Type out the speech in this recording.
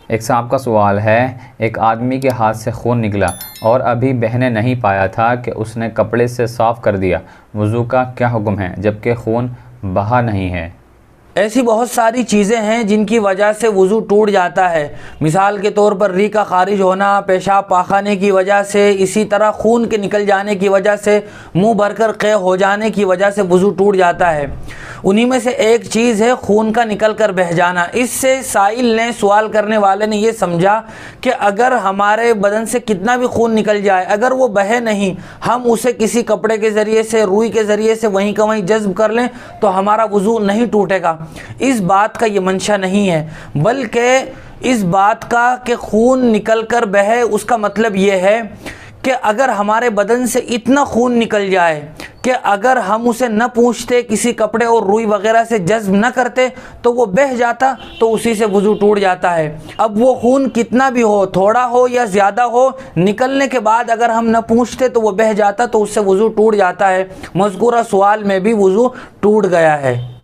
एक साहब का सवाल है, एक आदमी के हाथ से खून निकला और अभी बहने नहीं पाया था कि उसने कपड़े से साफ़ कर दिया, वज़ू का क्या हुक्म है जबकि खून बहा नहीं है? ऐसी बहुत सारी चीज़ें हैं जिनकी वजह से वज़ू टूट जाता है। मिसाल के तौर पर री का खारिज होना, पेशाब पाखाने की वजह से, इसी तरह खून के निकल जाने की वजह से, मुंह भरकर क़े हो जाने की वजह से वज़ू टूट जाता है। उन्हीं में से एक चीज़ है खून का निकल कर बह जाना। इससे साइल ने, सवाल करने वाले ने ये समझा कि अगर हमारे बदन से कितना भी खून निकल जाए, अगर वो बहे नहीं, हम उसे किसी कपड़े के ज़रिए से, रुई के ज़रिए से वहीं का वहीं जज्ब कर लें तो हमारा वज़ू नहीं टूटेगा। इस बात का ये मंशा नहीं है, बल्कि इस बात का कि खून निकल कर बहे, उसका मतलब ये है कि अगर हमारे बदन से इतना खून निकल जाए कि अगर हम उसे न पूंछते, किसी कपड़े और रुई वगैरह से जज्ब न करते तो वो बह जाता, तो उसी से वज़ू टूट जाता है। अब वो खून कितना भी हो, थोड़ा हो या ज़्यादा हो, निकलने के बाद अगर हम न पूंछते तो वो बह जाता, तो उससे वज़ू टूट जाता है। मज़कूरा सवाल में भी वज़ू टूट गया है।